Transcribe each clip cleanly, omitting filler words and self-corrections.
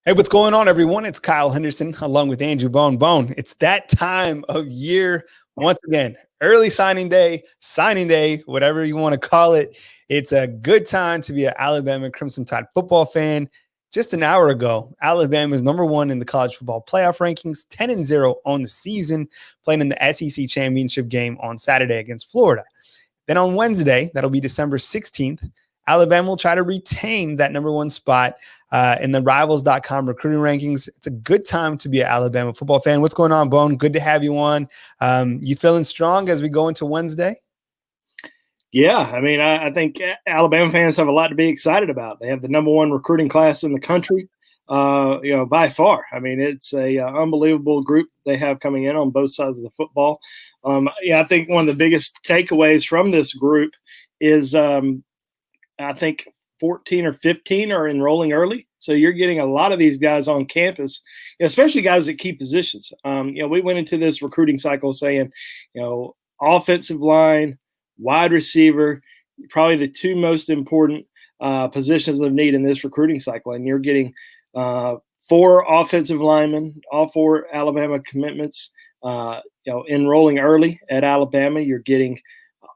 Hey, what's going on, everyone? It's Kyle Henderson along with Andrew Bone. It's that time of year once again. Early signing day, whatever you want to call it. It's a good time to be an Alabama Crimson Tide football fan. Just an hour ago, Alabama is number one in the college football playoff rankings, 10-0 on the season, playing in the SEC championship game on Saturday against Florida. Then on Wednesday, that'll be December 16th, Alabama will try to retain that number one spot in the Rivals.com recruiting rankings. It's a good time to be an Alabama football fan. What's going on, Bone? Good to have you on. You feeling strong as we go into Wednesday? Yeah, I mean, I think Alabama fans have a lot to be excited about. They have the number one recruiting class in the country, by far. I mean, it's a unbelievable group they have coming in on both sides of the football. I think one of the biggest takeaways from this group is I think 14 or 15 are enrolling early. So you're getting a lot of these guys on campus, especially guys at key positions. We went into this recruiting cycle saying, offensive line, wide receiver, probably the two most important positions of need in this recruiting cycle. And you're getting 4 offensive linemen, all 4 Alabama commitments, enrolling early at Alabama. You're getting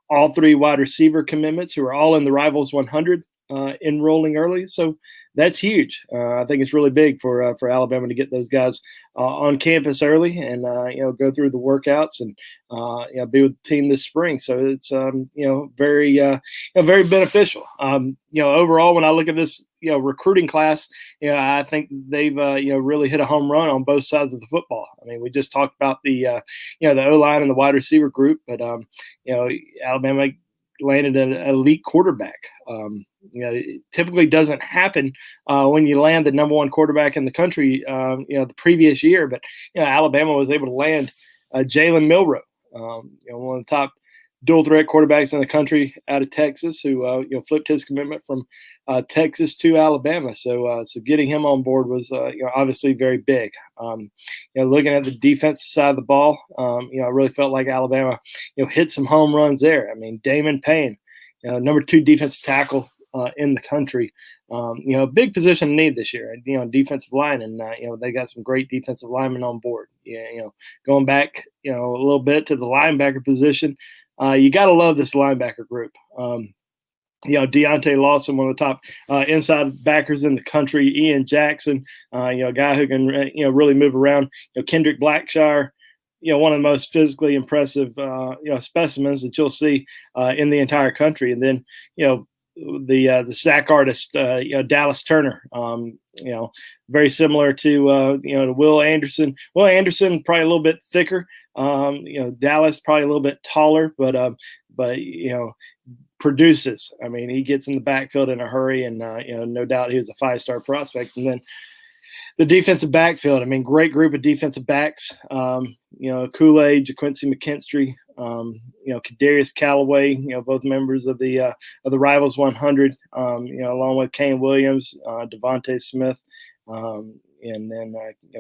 all 3 wide receiver commitments who are all in the Rivals 100 enrolling early. So that's huge. I think it's really big for Alabama to get those guys on campus early and, go through the workouts and, be with the team this spring. So it's, very beneficial. Overall, when I look at this, recruiting class, I think they've, really hit a home run on both sides of the football. I mean, we just talked about the O-line and the wide receiver group, but, Alabama landed an elite quarterback. It typically doesn't happen when you land the number one quarterback in the country, the previous year. But, Alabama was able to land Jalen Milroe, one of the top dual threat quarterbacks in the country out of Texas, who flipped his commitment from Texas to Alabama. So getting him on board was obviously very big. Looking at the defensive side of the ball, I really felt like Alabama hit some home runs there. I mean, Damon Payne, number 2 defensive tackle in the country, big position of need this year, defensive line, and they got some great defensive linemen on board. Going back a little bit to the linebacker position. You got to love this linebacker group. Deontay Lawson, one of the top inside backers in the country. Ian Jackson, a guy who can really move around. Kendrick Blackshire, one of the most physically impressive specimens that you'll see in the entire country. And then the sack artist, Dallas Turner, very similar to to Will Anderson. Will Anderson probably a little bit thicker. Dallas probably a little bit taller, but produces. I mean, he gets in the backfield in a hurry, and no doubt he was a 5-star prospect. And then the defensive backfield. I mean, great group of defensive backs. Kool-Aid, JaQuincy McKinstry, Kadarius Callaway. Both members of the Rivals 100. Along with Kane Williams, Devontae Smith. And then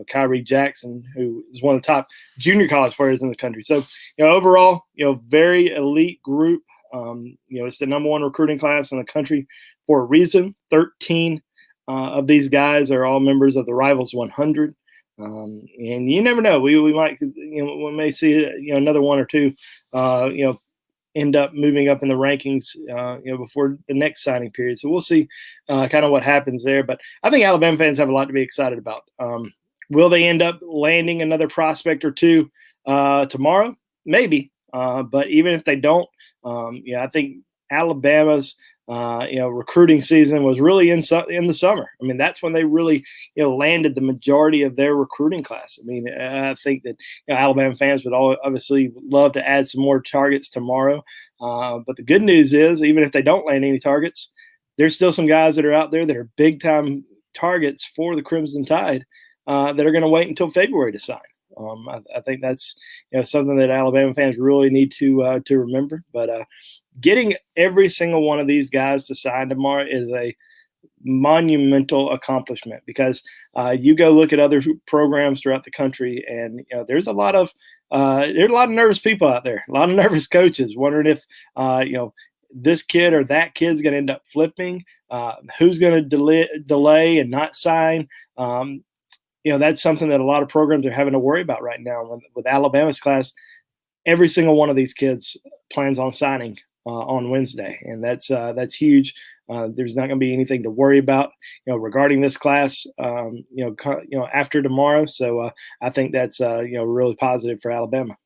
Kyrie Jackson, who is one of the top junior college players in the country. So, overall, very elite group. It's the number one recruiting class in the country for a reason. 13 of these guys are all members of the Rivals 100. And you never know. We might, we may see, another one or two, end up moving up in the rankings, before the next signing period. So we'll see kind of what happens there. But I think Alabama fans have a lot to be excited about. Will they end up landing another prospect or two tomorrow? Maybe. But even if they don't, I think Alabama's recruiting season was really in the summer. I mean, that's when they really, landed the majority of their recruiting class. I mean, I think that Alabama fans would obviously love to add some more targets tomorrow. But the good news is, even if they don't land any targets, there's still some guys that are out there that are big time targets for the Crimson Tide that are going to wait until February to sign. I think that's something that Alabama fans really need to remember. But getting every single one of these guys to sign tomorrow is a monumental accomplishment, because you go look at other programs throughout the country, and there's a lot of nervous people out there, a lot of nervous coaches wondering if this kid or that kid's going to end up flipping. who's going to delay and not sign. That's something that a lot of programs are having to worry about right now. With Alabama's class, every single one of these kids plans on signing on Wednesday, and that's huge. There's not going to be anything to worry about, regarding this class, after tomorrow. So I think that's really positive for Alabama.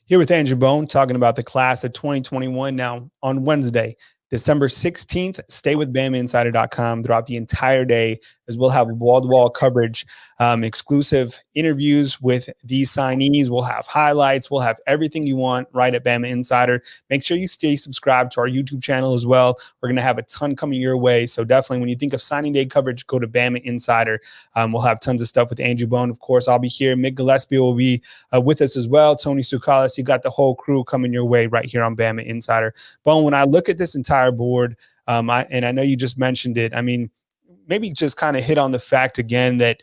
Here with Andrew Bone, talking about the class of 2021 now on Wednesday, December 16th. Stay with BamaInsider.com throughout the entire day, as we'll have wall-to-wall coverage, exclusive interviews with these signees. We'll have highlights. We'll have everything you want right at Bama Insider. Make sure you stay subscribed to our YouTube channel as well. We're going to have a ton coming your way. So definitely, when you think of signing day coverage, go to Bama Insider. We'll have tons of stuff with Andrew Bone. Of course, I'll be here. Mick Gillespie will be with us as well. Tony Sukalis, you got the whole crew coming your way right here on Bama Insider. Bone, when I look at this entire board, and I know you just mentioned it, I mean, maybe just kind of hit on the fact again that,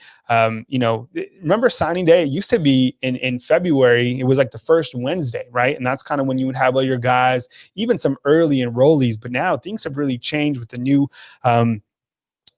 remember signing day, it used to be in February. It was like the first Wednesday, right? And that's kind of when you would have all your guys, even some early enrollees. But now things have really changed with the new, kind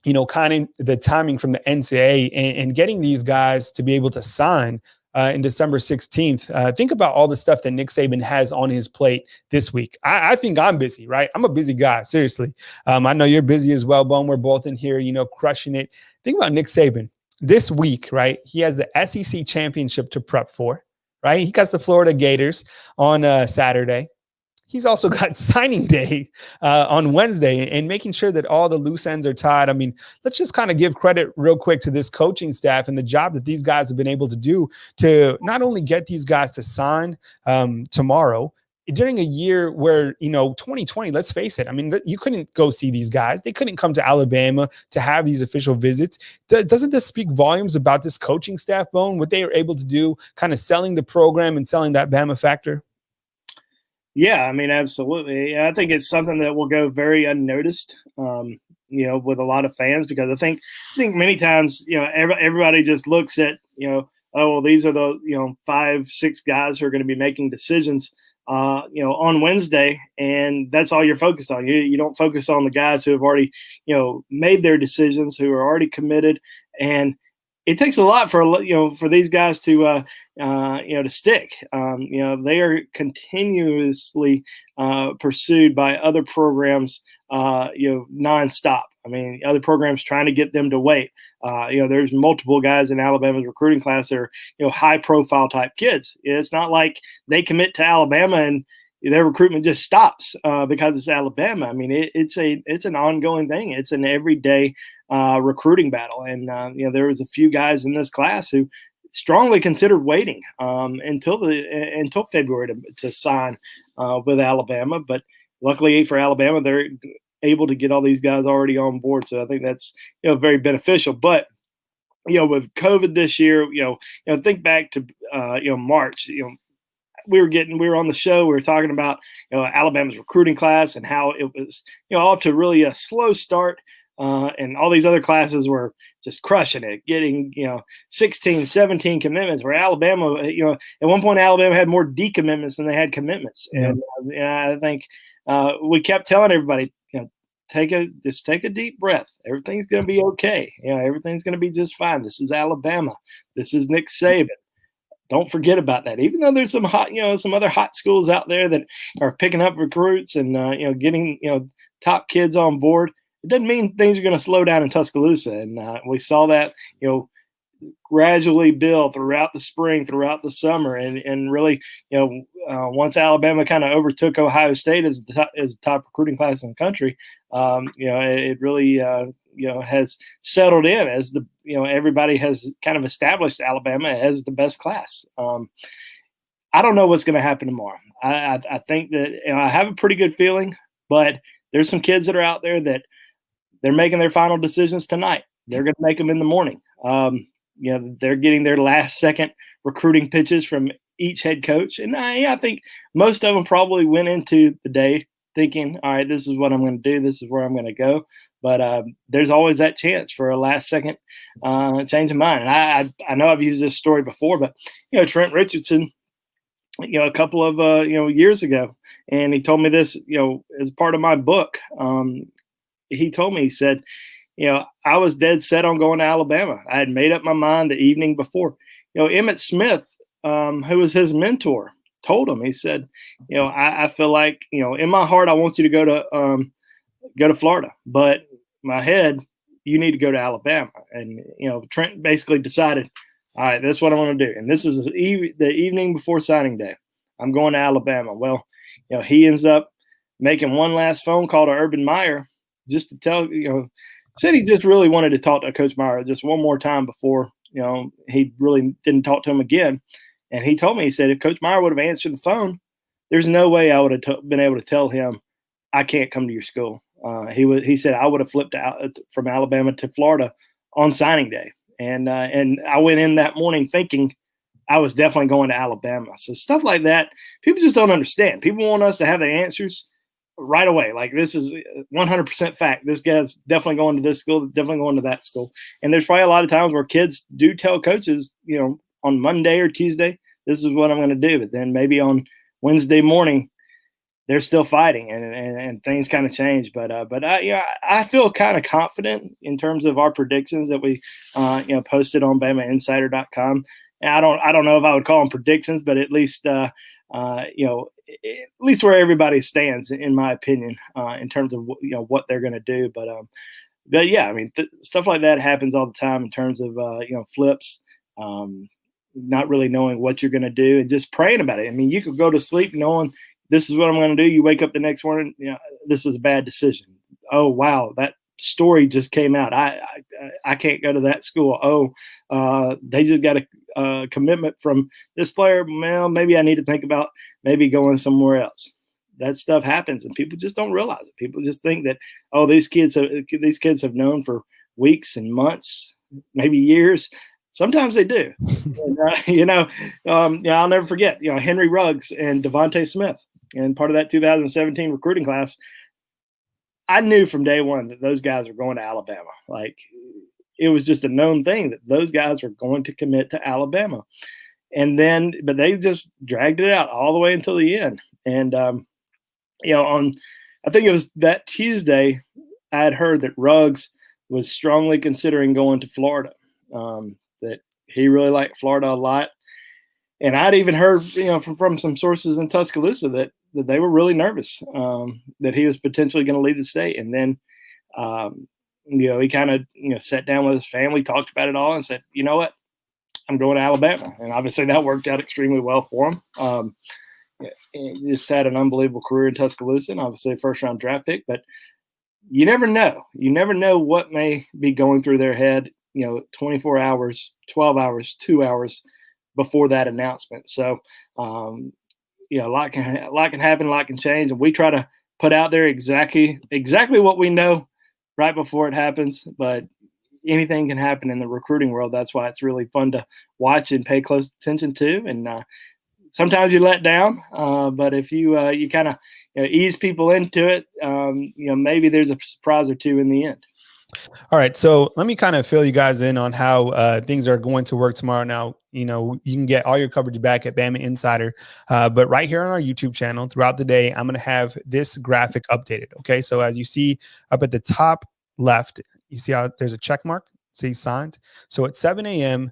of the timing from the NCAA and getting these guys to be able to sign in December 16th. Think about all the stuff that Nick Saban has on his plate this week. I think I'm busy, right? I'm a busy guy, seriously. I know you're busy as well, Bone. We're both in here, crushing it. Think about Nick Saban this week, right? He has the SEC championship to prep for, right? He got the Florida Gators on Saturday. He's also got signing day on Wednesday and making sure that all the loose ends are tied. I mean, let's just kind of give credit real quick to this coaching staff and the job that these guys have been able to do to not only get these guys to sign tomorrow, during a year where, 2020, let's face it, I mean, you couldn't go see these guys. They couldn't come to Alabama to have these official visits. Doesn't this speak volumes about this coaching staff, Bone, what they were able to do, kind of selling the program and selling that Bama factor? Yeah, I mean, absolutely. I think it's something that will go very unnoticed, with a lot of fans, because I think many times, everybody just looks at, oh, well, these are the, 5-6 guys who are going to be making decisions, on Wednesday, and that's all you're focused on. You don't focus on the guys who have already, made their decisions, who are already committed, and it takes a lot for these guys to stick. They are continuously pursued by other programs, nonstop. I mean, other programs trying to get them to wait. There's multiple guys in Alabama's recruiting class that are, high profile type kids. It's not like they commit to Alabama and their recruitment just stops because it's Alabama. I mean, it's an ongoing thing. It's an everyday recruiting battle. And, there was a few guys in this class who strongly considered waiting until February to sign with Alabama. But luckily for Alabama, they're able to get all these guys already on board. So I think that's, very beneficial. But, with COVID this year, think back to, March, we were on the show. We were talking about, Alabama's recruiting class and how it was, off to really a slow start. And all these other classes were just crushing it, getting, 16, 17 commitments, where Alabama, at one point, Alabama had more decommitments than they had commitments. Yeah. And I think we kept telling everybody, take a deep breath. Everything's going to be okay. Everything's going to be just fine. This is Alabama. This is Nick Saban. Don't forget about that. Even though there's some other hot schools out there that are picking up recruits and, getting, top kids on board, it doesn't mean things are going to slow down in Tuscaloosa. And we saw that, gradually build throughout the spring, throughout the summer. And really, once Alabama kind of overtook Ohio State as the top recruiting class in the country, it really, has settled in as everybody has kind of established Alabama as the best class. I don't know what's going to happen tomorrow. I think that I have a pretty good feeling, but there's some kids that are out there that they're making their final decisions tonight. They're going to make them in the morning. They're getting their last second recruiting pitches from each head coach. And I think most of them probably went into the day thinking, all right, this is what I'm going to do. This is where I'm going to go. But there's always that chance for a last second change of mind. And I know I've used this story before, but, Trent Richardson, a couple of, years ago, and he told me this, as part of my book, he told me, he said, I was dead set on going to Alabama. I had made up my mind the evening before. Emmitt Smith, who was his mentor, told him, he said, I feel like, in my heart, I want you to go to Florida, but my head, you need to go to Alabama. And, Trent basically decided, all right, that's what I want to do. And this is the evening before signing day. I'm going to Alabama. Well, he ends up making one last phone call to Urban Meyer just to tell, said he just really wanted to talk to Coach Meyer just one more time before, he really didn't talk to him again. And he told me, he said, if Coach Meyer would have answered the phone, there's no way I would have been able to tell him, I can't come to your school. He said, I would have flipped out from Alabama to Florida on signing day. And I went in that morning thinking I was definitely going to Alabama. So stuff like that, people just don't understand. People want us to have the answers right away. Like, this is 100% fact. This guy's definitely going to this school, definitely going to that school. And there's probably a lot of times where kids do tell coaches, on Monday or Tuesday, this is what I'm going to do. But then maybe on Wednesday morning, they're still fighting, and things kind of change. But I feel kind of confident in terms of our predictions that we posted on BamaInsider.com. And I don't know if I would call them predictions, but at least at least where everybody stands, in my opinion, in terms of what they're going to do. But yeah, I mean, stuff like that happens all the time in terms of flips. Not really knowing what you're going to do and just praying about it. I mean, you could go to sleep knowing this is what I'm going to do. You wake up the next morning, this is a bad decision. Oh, wow, that story just came out. I can't go to that school. Oh, they just got a commitment from this player. Well, maybe I need to think about maybe going somewhere else. That stuff happens, and people just don't realize it. People just think that, oh, these kids have known for weeks and months, maybe years. Sometimes they do. And, I'll never forget, Henry Ruggs and Devontae Smith, and part of that 2017 recruiting class. I knew from day one that those guys were going to Alabama. Like, it was just a known thing that those guys were going to commit to Alabama. But they just dragged it out all the way until the end. And, I think it was that Tuesday, I had heard that Ruggs was strongly considering going to Florida. That he really liked Florida a lot. And I'd even heard, from some sources in Tuscaloosa that they were really nervous that he was potentially going to leave the state. And then, he kind of, sat down with his family, talked about it all, and said, you know what, I'm going to Alabama. And obviously that worked out extremely well for him. He just had an unbelievable career in Tuscaloosa, and obviously a first-round draft pick. But you never know. You never know what may be going through their head, 24 hours, 12 hours, 2 hours before that announcement. So, a lot can happen, a lot can change, and we try to put out there exactly what we know right before it happens. But anything can happen in the recruiting world. That's why it's really fun to watch and pay close attention to. And sometimes you let down, but if you kind of ease people into it, maybe there's a surprise or two in the end. All right, so let me kind of fill you guys in on how things are going to work tomorrow. Now, you can get all your coverage back at Bama Insider, but right here on our YouTube channel throughout the day, I'm going to have this graphic updated. Okay, so as you see up at the top left, you see how there's a check mark, see signed. So at 7 a.m.,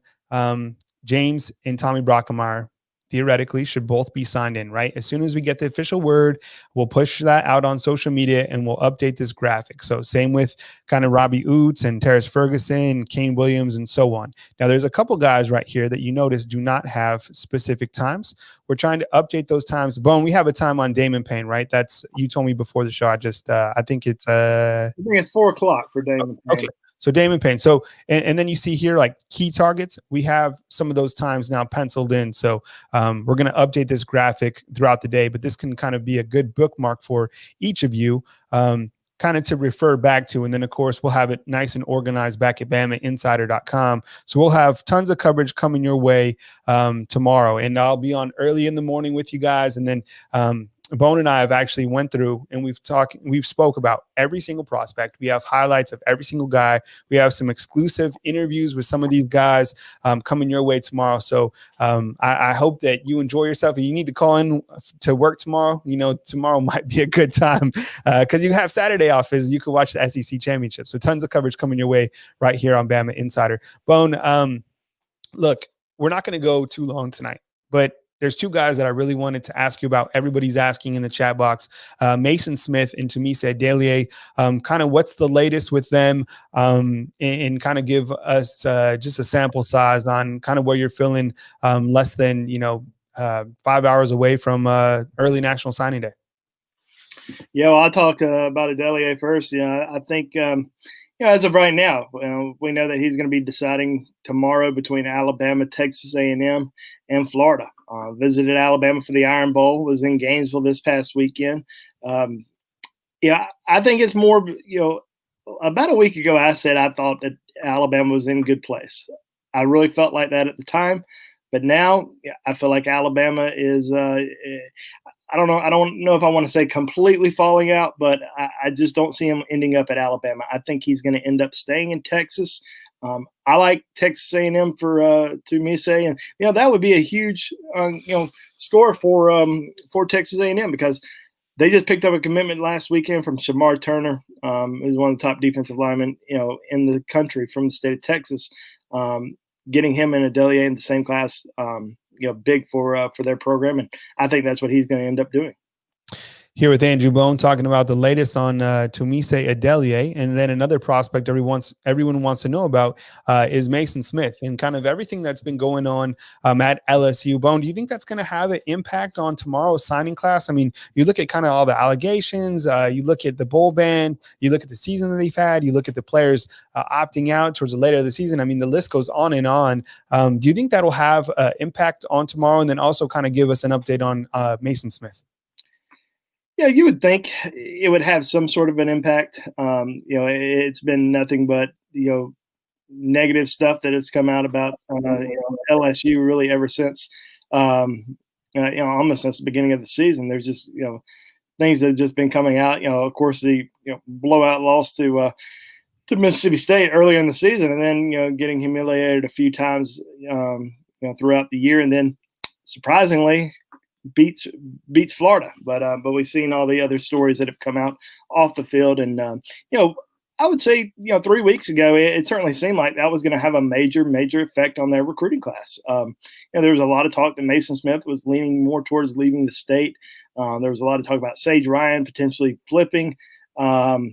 James and Tommy Brockemeyer theoretically should both be signed in, right? As soon as we get the official word, we'll push that out on social media and we'll update this graphic. So same with kind of Robbie Oots and Terrace Ferguson, Kane Williams, and so on. Now there's a couple guys right here that you notice do not have specific times. We're trying to update those times. Bone, we have a time on Damon Payne, right? That's, you told me before the show. I think it's 4 o'clock for Damon Payne. Okay. So Damon Payne. So, and then you see here, like key targets, we have some of those times now penciled in. So we're going to update this graphic throughout the day, but this can kind of be a good bookmark for each of you, kind of to refer back to. And then of course we'll have it nice and organized back at BamaInsider.com. So we'll have tons of coverage coming your way tomorrow, and I'll be on early in the morning with you guys. And then Bone and I have actually went through and we've spoke about every single prospect. We have highlights of every single guy. We have some exclusive interviews with some of these guys coming your way tomorrow. So I hope that you enjoy yourself, and you need to call in to work tomorrow. Tomorrow might be a good time because you have Saturday off, as you can watch the SEC championship. So tons of coverage coming your way right here on Bama Insider. Bone, look, we're not going to go too long tonight, but there's two guys that I really wanted to ask you about. Everybody's asking in the chat box, Maason Smith and Tuimoloau Adeleye. Kind of what's the latest with them, and kind of give us just a sample size on kind of where you're feeling less than 5 hours away from early National Signing Day. Yeah, well, I'll talk about Adeleye first. I think as of right now, we know that he's going to be deciding tomorrow between Alabama, Texas A&M, and Florida. Visited Alabama for the Iron Bowl, was in Gainesville this past weekend. I think it's more, about a week ago I said I thought that Alabama was in good place. I really felt like that at the time. But now I feel like Alabama is I don't know. I don't know if I want to say completely falling out, but I just don't see him ending up at Alabama. I think he's going to end up staying in Texas. I like Texas A&M for Tuimoloau, and that would be a huge score for Texas A&M, because they just picked up a commitment last weekend from Shamar Turner, who's one of the top defensive linemen in the country from the state of Texas. Getting him and Adeleye in the same class, big for their program, and I think that's what he's going to end up doing. Here with Andrew Bone, talking about the latest on Tuimoloau Adeleye, and then another prospect everyone wants to know about is Maason Smith, and kind of everything that's been going on at LSU. Bone, do you think that's going to have an impact on tomorrow's signing class? I mean, you look at kind of all the allegations, you look at the bowl ban, you look at the season that they've had, you look at the players opting out towards the later of the season. I mean, the list goes on and on. Do you think that'll have impact on tomorrow? And then also kind of give us an update on Maason Smith. Yeah, you would think it would have some sort of an impact. It's been nothing but negative stuff that has come out about LSU really ever since almost since the beginning of the season. There's just things that have just been coming out. Of course, the blowout loss to Mississippi State earlier in the season, and then getting humiliated a few times throughout the year, and then surprisingly beats Florida. But we've seen all the other stories that have come out off the field, and I would say 3 weeks ago it certainly seemed like that was going to have a major effect on their recruiting class. There was a lot of talk that Maason Smith was leaning more towards leaving the state. There was a lot of talk about Sage Ryan potentially flipping. You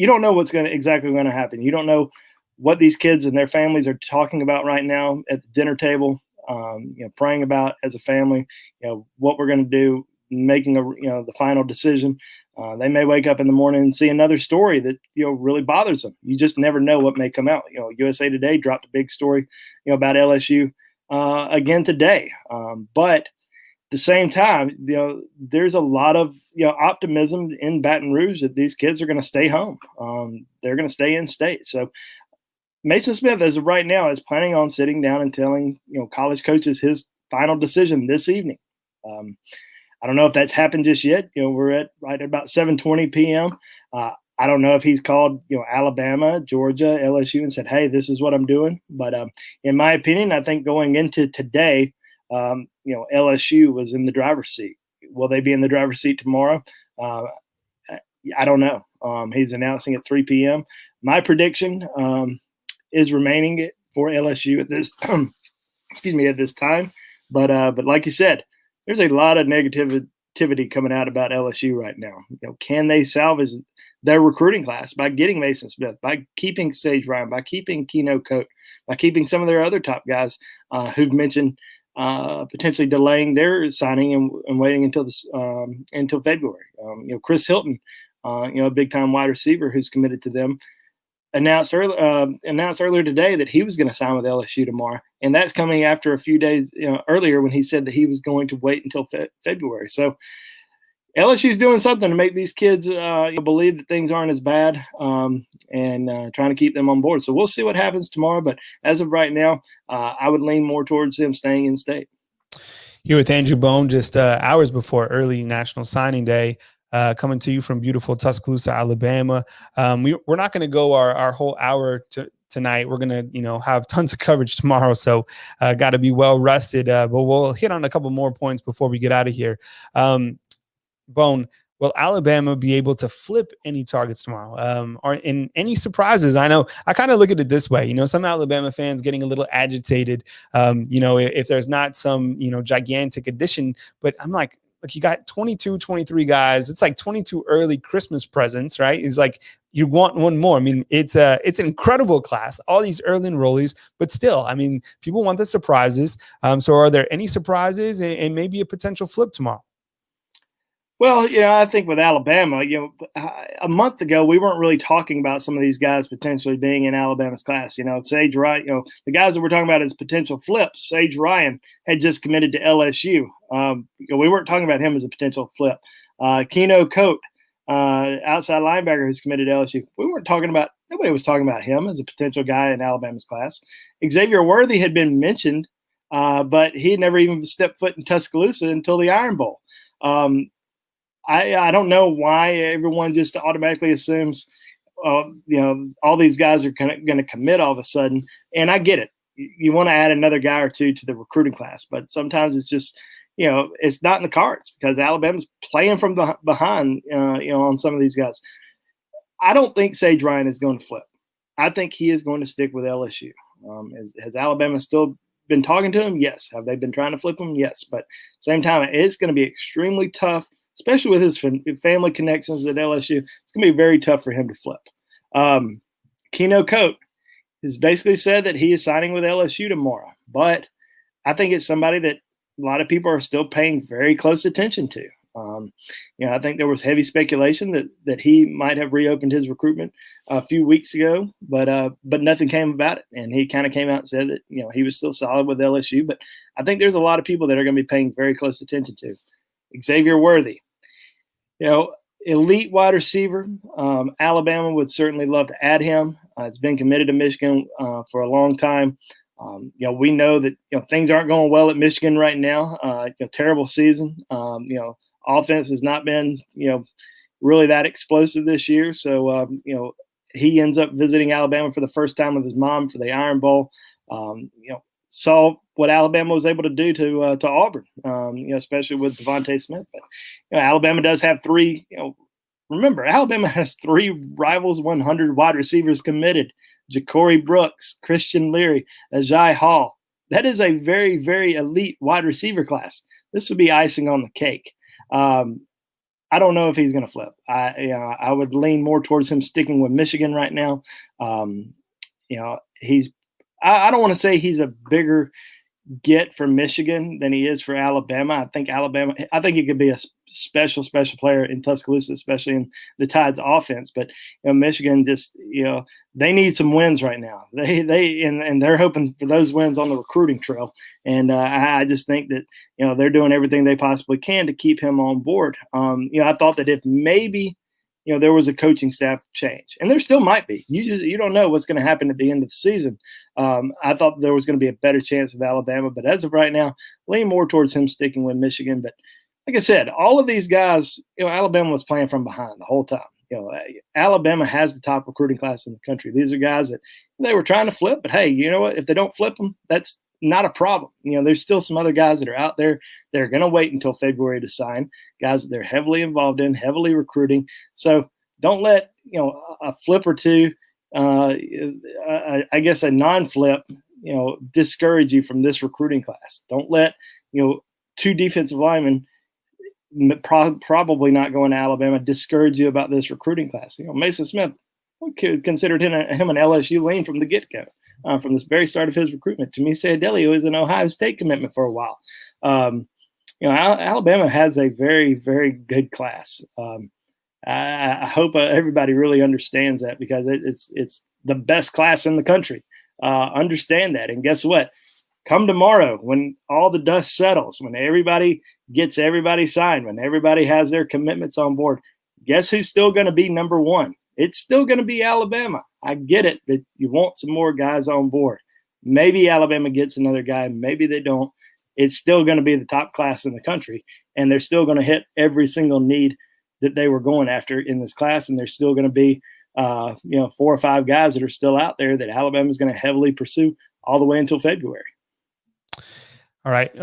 don't know what's exactly going to happen. You don't know what these kids and their families are talking about right now at the dinner table. Praying about as a family, what we're going to do, making the final decision. They may wake up in the morning and see another story that really bothers them. You just never know what may come out. USA Today dropped a big story about LSU again today. But at the same time, there's a lot of optimism in Baton Rouge that these kids are going to stay home. They're going to stay in state. So Maason Smith, as of right now, is planning on sitting down and telling college coaches his final decision this evening. I don't know if that's happened just yet. We're at right about 7:20 p.m. I don't know if he's called Alabama, Georgia, LSU, and said, "Hey, this is what I'm doing." But in my opinion, I think going into today, LSU was in the driver's seat. Will they be in the driver's seat tomorrow? I don't know. He's announcing at 3 p.m. My prediction is remaining for LSU at this at this time. But like you said, there's a lot of negativity coming out about LSU right now. Can they salvage their recruiting class by getting Maason Smith, by keeping Sage Ryan, by keeping Keanu Koht, by keeping some of their other top guys who've mentioned potentially delaying their signing and waiting until February. Chris Hilton, a big time wide receiver who's committed to them, announced earlier today that he was going to sign with LSU tomorrow, and that's coming after a few days earlier when he said that he was going to wait until February. So LSU's doing something to make these kids believe that things aren't as bad, and trying to keep them on board. So we'll see what happens tomorrow. But as of right now, I would lean more towards him staying in state. Here with Andrew Bone, just hours before early National Signing Day, coming to you from beautiful Tuscaloosa, Alabama. We're not going to go our whole hour tonight. We're going to, have tons of coverage tomorrow. So got to be well rested, but we'll hit on a couple more points before we get out of here. Bone, will Alabama be able to flip any targets tomorrow? Or in any surprises? I know I kind of look at it this way. Some Alabama fans getting a little agitated, if there's not some, gigantic addition. But I'm like, look, you got 22, 23 guys. It's like 22 early Christmas presents, right? It's like you want one more. I mean, it's an incredible class, all these early enrollees, but still, I mean, people want the surprises. So are there any surprises and maybe a potential flip tomorrow? Well, I think with Alabama, a month ago, we weren't really talking about some of these guys potentially being in Alabama's class. Sage Ryan, the guys that we're talking about as potential flips, Sage Ryan had just committed to LSU. We weren't talking about him as a potential flip. Keanu Koht, outside linebacker, who's committed to LSU. Nobody was talking about him as a potential guy in Alabama's class. Xavier Worthy had been mentioned, but he had never even stepped foot in Tuscaloosa until the Iron Bowl. I don't know why everyone just automatically assumes, all these guys are going to commit all of a sudden. And I get it. You want to add another guy or two to the recruiting class, but sometimes it's just, it's not in the cards because Alabama's playing from behind, on some of these guys. I don't think Sage Ryan is going to flip. I think he is going to stick with LSU. Has Alabama still been talking to him? Yes. Have they been trying to flip him? Yes. But same time, it's going to be extremely tough, especially with his family connections at LSU. It's going to be very tough for him to flip. Keanu Koht has basically said that he is signing with LSU tomorrow, but I think it's somebody that a lot of people are still paying very close attention to. I think there was heavy speculation that he might have reopened his recruitment a few weeks ago, but nothing came about it. And he kind of came out and said that, he was still solid with LSU, but I think there's a lot of people that are going to be paying very close attention to. Xavier Worthy, elite wide receiver. Alabama would certainly love to add him. It's been committed to Michigan for a long time. We know that things aren't going well at Michigan right now. Terrible season. Offense has not been really that explosive this year. So he ends up visiting Alabama for the first time with his mom for the Iron Bowl. Saw what Alabama was able to do to Auburn, especially with Devontae Smith. But Alabama does have three. Remember, Alabama has three Rivals 100 wide receivers committed: Ja'Cory Brooks, Christian Leary, Ajay Hall. That is a very, very elite wide receiver class. This would be icing on the cake. I don't know if he's going to flip. I would lean more towards him sticking with Michigan right now. I don't want to say he's a bigger get for Michigan than he is for Alabama. I think he could be a special player in Tuscaloosa, especially in the Tide's offense. But Michigan just, they need some wins right now. And they're hoping for those wins on the recruiting trail. And I just think that, they're doing everything they possibly can to keep him on board. I thought that if maybe, there was a coaching staff change, and there still might be. You don't know what's going to happen at the end of the season. I thought there was going to be a better chance with Alabama, but as of right now, lean more towards him sticking with Michigan. But like I said, all of these guys, Alabama was playing from behind the whole time. Alabama has the top recruiting class in the country. These are guys that they were trying to flip, but hey, you know what? If they don't flip them, that's not a problem. There's still some other guys that are out there that are going to wait until February to sign, guys that they're heavily involved in, heavily recruiting. So don't let, a flip or two, I guess a non-flip, discourage you from this recruiting class. Don't let, two defensive linemen probably not going to Alabama discourage you about this recruiting class. Maason Smith, we considered him an LSU lean from the get-go. From the very start of his recruitment. To me, Adeleye was an Ohio State commitment for a while. Alabama has a very, very good class. I hope everybody really understands that because it's the best class in the country. Understand that. And guess what? Come tomorrow when all the dust settles, when everybody gets everybody signed, when everybody has their commitments on board, guess who's still going to be number one? It's still going to be Alabama. I get it that you want some more guys on board. Maybe Alabama gets another guy. Maybe they don't. it's still going to be the top class in the country, and they're still going to hit every single need that they were going after in this class, and there's still going to be 4 or 5 guys that are still out there that Alabama is going to heavily pursue all the way until February. All right.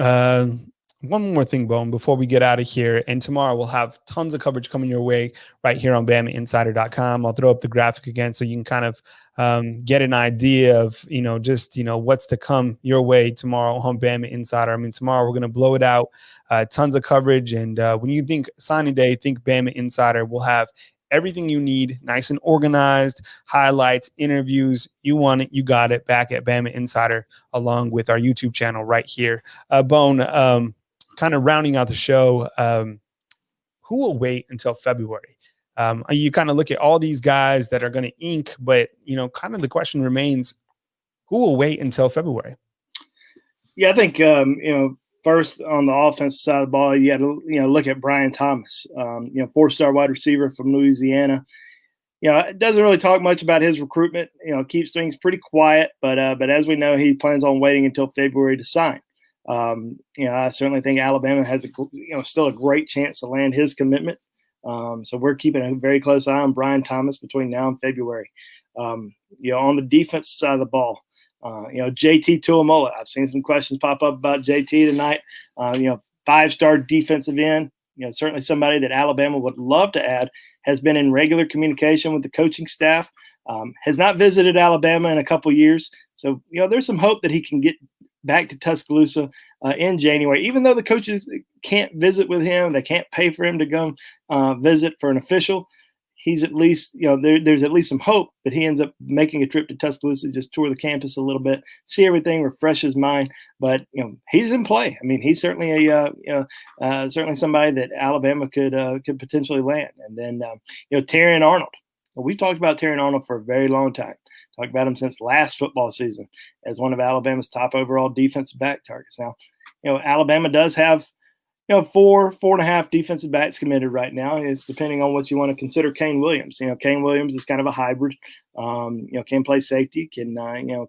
One more thing, Bone, before we get out of here. And tomorrow we'll have tons of coverage coming your way right here on BamaInsider.com. I'll throw up the graphic again so you can kind of get an idea of, what's to come your way tomorrow on Bama Insider. I mean, tomorrow we're going to blow it out. Tons of coverage. And when you think signing day, think Bama Insider. We'll have everything you need, nice and organized, highlights, interviews. You want it, you got it, back at Bama Insider, along with our YouTube channel right here. Bone, kind of rounding out the show, who will wait until February? You kind of look at all these guys that are going to ink, but, kind of the question remains, who will wait until February? Yeah, I think, first on the offensive side of the ball, you got to, look at Brian Thomas, 4-star wide receiver from Louisiana. It doesn't really talk much about his recruitment, keeps things pretty quiet, but as we know, he plans on waiting until February to sign. I certainly think Alabama has still a great chance to land his commitment. So we're keeping a very close eye on Brian Thomas between now and February. On the defense side of the ball, JT Tuimoloau. I've seen some questions pop up about JT tonight. 5-star defensive end. Certainly somebody that Alabama would love to add. Has been in regular communication with the coaching staff. Has not visited Alabama in a couple years. So there's some hope that he can get back to Tuscaloosa in January. Even though the coaches can't visit with him, they can't pay for him to go visit for an official. He's at least, there's at least some hope that he ends up making a trip to Tuscaloosa, just tour the campus a little bit, see everything, refresh his mind. But he's in play. I mean, he's certainly certainly somebody that Alabama could potentially land. And then Terrion Arnold. Well, we talked about Terrion Arnold for a very long time. Talked about him since last football season as one of Alabama's top overall defensive back targets. Now, Alabama does have 4.5 defensive backs committed right now. It's depending on what you want to consider Kane Williams. Kane Williams is kind of a hybrid. Can play safety, can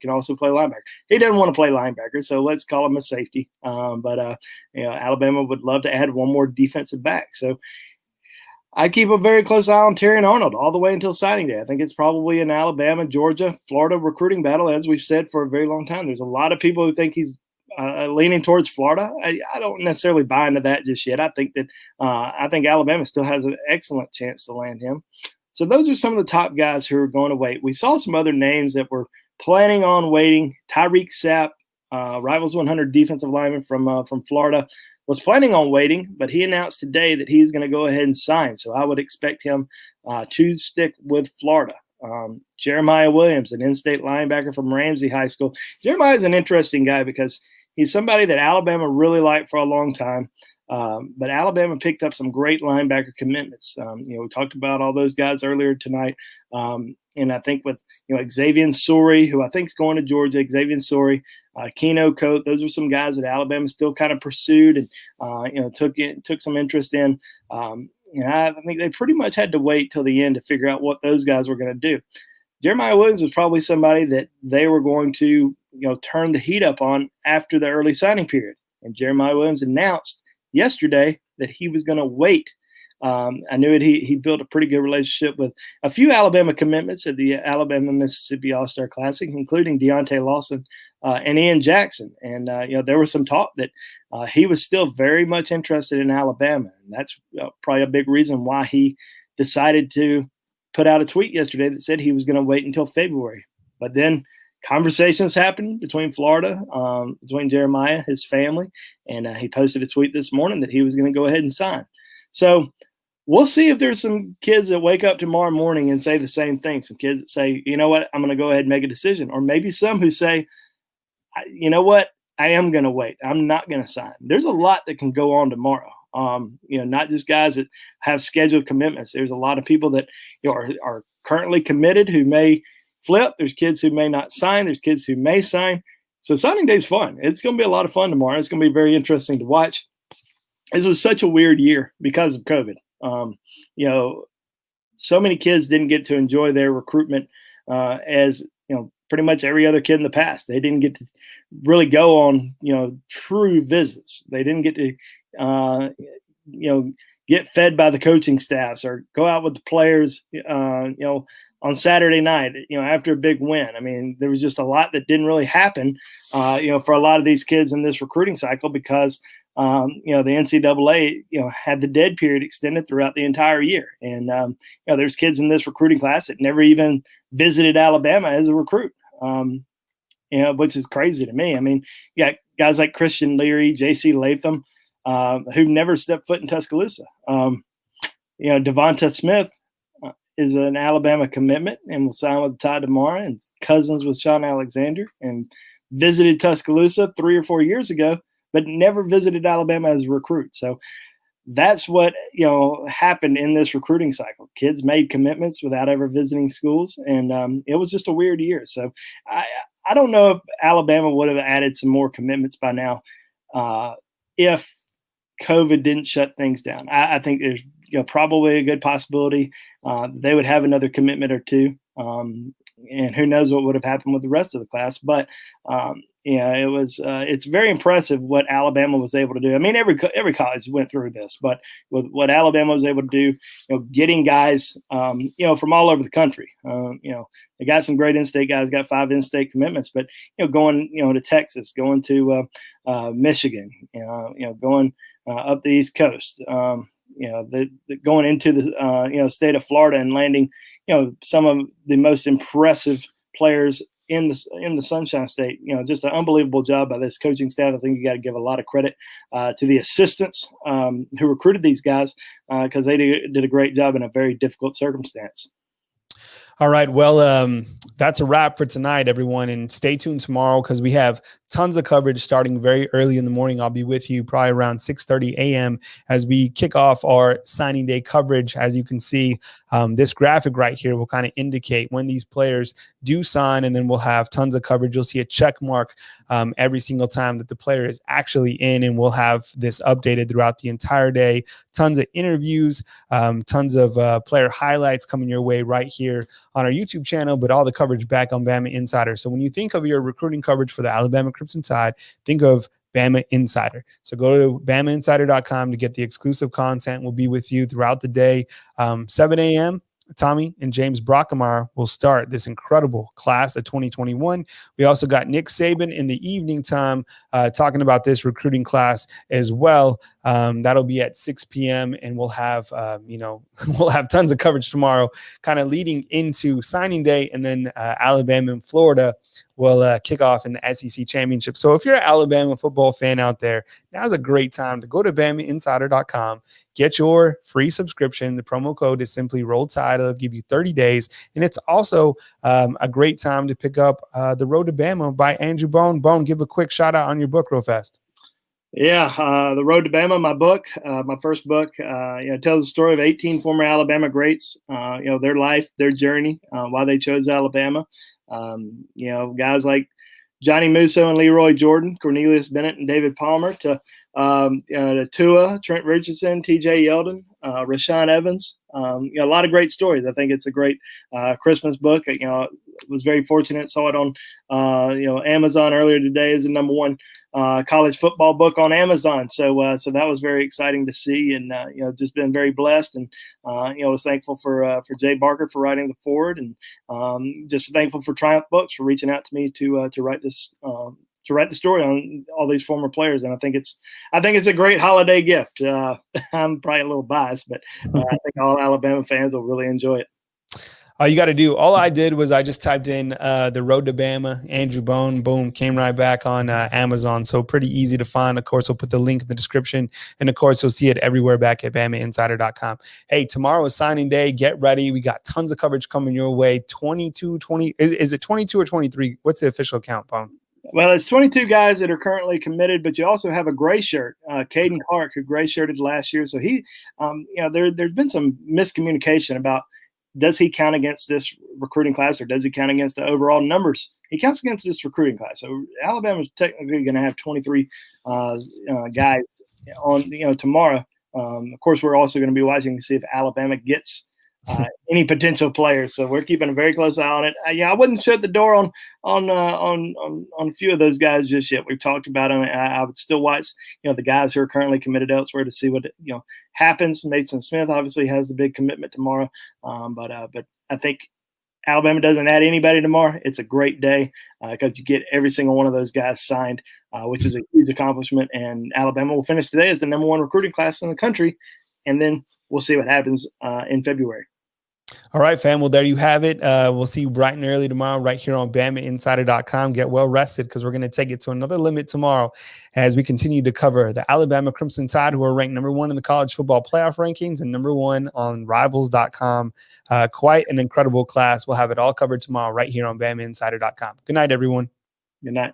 also play linebacker. He doesn't want to play linebacker, so let's call him a safety. But Alabama would love to add one more defensive back. So I keep a very close eye on Terrion Arnold all the way until signing day. I think it's probably an Alabama, Georgia, Florida recruiting battle, as we've said for a very long time. There's a lot of people who think he's leaning towards Florida. I don't necessarily buy into that just yet. I think that Alabama still has an excellent chance to land him. So those are some of the top guys who are going to wait. We saw some other names that were planning on waiting. Tyreek Sapp, Rivals 100 defensive lineman from Florida, was planning on waiting, but he announced today that he's going to go ahead and sign. So I would expect him to stick with Florida. Jerimiah Williams, an in-state linebacker from Ramsey High School. Jerimiah is an interesting guy because he's somebody that Alabama really liked for a long time. But Alabama picked up some great linebacker commitments. We talked about all those guys earlier tonight. And I think with Xavier Worthy, who I think is going to Georgia, Xavier Worthy, Keanu Koht, those are some guys that Alabama still kind of pursued and took some interest in. I think they pretty much had to wait till the end to figure out what those guys were going to do. Jeremiah Williams was probably somebody that they were going to turn the heat up on after the early signing period. And Jeremiah Williams announced yesterday that he was going to wait. I knew it. He built a pretty good relationship with a few Alabama commitments at the Alabama-Mississippi All-Star Classic, including Deontay Lawson and Ian Jackson. And, there was some talk that he was still very much interested in Alabama. And that's probably a big reason why he decided to put out a tweet yesterday that said he was going to wait until February. But then conversations happened between Florida, between Jeremiah, his family, and he posted a tweet this morning that he was going to go ahead and sign. So we'll see if there's some kids that wake up tomorrow morning and say the same thing. Some kids that say, you know what, I'm going to go ahead and make a decision. Or maybe some who say, you know what, I am going to wait. I'm not going to sign. There's a lot that can go on tomorrow. Not just guys that have scheduled commitments. There's a lot of people that are currently committed who may flip. There's kids who may not sign. There's kids who may sign. So signing day is fun. It's going to be a lot of fun tomorrow. It's going to be very interesting to watch. This was such a weird year because of COVID. So many kids didn't get to enjoy their recruitment as pretty much every other kid in the past. They didn't get to really go on, true visits. They didn't get to, get fed by the coaching staffs or go out with the players, on Saturday night, after a big win. I mean, there was just a lot that didn't really happen, for a lot of these kids in this recruiting cycle because, the NCAA, had the dead period extended throughout the entire year. And, there's kids in this recruiting class that never even visited Alabama as a recruit, which is crazy to me. I mean, you got guys like Christian Leary, J.C. Latham, who've never stepped foot in Tuscaloosa. Devonta Smith is an Alabama commitment and will sign with the Tide tomorrow, and cousins with Sean Alexander, and visited Tuscaloosa 3 or 4 years ago, but never visited Alabama as a recruit. So that's what, happened in this recruiting cycle. Kids made commitments without ever visiting schools, and it was just a weird year. So I don't know if Alabama would have added some more commitments by now if COVID didn't shut things down. I think there's probably a good possibility they would have another commitment or two. And who knows what would have happened with the rest of the class. But, it's very impressive what Alabama was able to do. I mean, every college went through this, but with what Alabama was able to do, getting guys, from all over the country. They got some great in-state guys, got 5 in-state commitments, but, going, to Texas, going to Michigan, going up the East Coast, going into the, state of Florida and landing, some of the most impressive players in the Sunshine State. Just an unbelievable job by this coaching staff. I think you got to give a lot of credit to the assistants who recruited these guys because they did a great job in a very difficult circumstance. All right. Well, that's a wrap for tonight, everyone. And stay tuned tomorrow because we have tons of coverage starting very early in the morning. I'll be with you probably around 6:30 a.m. as we kick off our signing day coverage. As you can see, this graphic right here will kind of indicate when these players do sign, and then we'll have tons of coverage. You'll see a check mark every single time that the player is actually in, and we'll have this updated throughout the entire day. Tons of interviews, tons of player highlights coming your way right here on our YouTube channel, but all the coverage back on Bama Insider. So when you think of your recruiting coverage for the Alabama Crimson Tide, think of Bama Insider. So go to BamaInsider.com to get the exclusive content. We'll be with you throughout the day. 7 a.m., Tommy and James Brockamar will start this incredible class of 2021. We also got Nick Saban in the evening time talking about this recruiting class as well. That'll be at 6 p.m. and we'll have, we'll have tons of coverage tomorrow, kind of leading into signing day, and then Alabama and Florida will kick off in the SEC championship. So if you're an Alabama football fan out there, now's a great time to go to BamaInsider.com. Get your free subscription. The promo code is simply Roll Tide. It'll give you 30 days. And it's also a great time to pick up The Road to Bama by Andrew Bone. Bone, give a quick shout out on your book real fast. Yeah, The Road to Bama, my book, my first book, tells the story of 18 former Alabama greats, their life, their journey, why they chose Alabama. Guys like Johnny Musso and Leroy Jordan, Cornelius Bennett and David Palmer, to Tua, Trent Richardson, TJ Yeldon, Rashawn Evans. A lot of great stories. I think it's a great Christmas book. Was very fortunate. Saw it on Amazon earlier today as the #1 college football book on Amazon. So that was very exciting to see, and just been very blessed, and was thankful for Jay Barker for writing the foreword, and just thankful for Triumph Books for reaching out to me to write this. To write the story on all these former players, and I think it's a great holiday gift. I'm probably a little biased, but I think all Alabama fans will really enjoy it. All you got to do, all I did was I just typed in The Road to Bama, Andrew Bone, boom, came right back on Amazon. So pretty easy to find. Of course, we'll put the link in the description. And of course, you'll see it everywhere back at BamaInsider.com. Hey, tomorrow is signing day. Get ready. We got tons of coverage coming your way. 20. Is it 22 or 23? What's the official count, Bone? Well, it's 22 guys that are currently committed, but you also have a gray shirt, Caden Clark, who gray shirted last year. So he, there's been some miscommunication about, does he count against this recruiting class or does he count against the overall numbers? He counts against this recruiting class. So Alabama's technically going to have 23 guys on, tomorrow. Of course, we're also going to be watching to see if Alabama gets any potential players. So we're keeping a very close eye on it. I wouldn't shut the door on a few of those guys just yet. We've talked about them. I would still watch, the guys who are currently committed elsewhere to see what happens. Maason Smith obviously has the big commitment tomorrow, but I think Alabama doesn't add anybody tomorrow. It's a great day because you get every single one of those guys signed, which is a huge accomplishment. And Alabama will finish today as the number 1 recruiting class in the country, and then we'll see what happens in February. All right, fam. Well, there you have it. We'll see you bright and early tomorrow right here on BamaInsider.com. Get well rested because we're going to take it to another limit tomorrow as we continue to cover the Alabama Crimson Tide, who are ranked number 1 in the college football playoff rankings and number 1 on Rivals.com. Quite an incredible class. We'll have it all covered tomorrow right here on BamaInsider.com. Good night, everyone. Good night.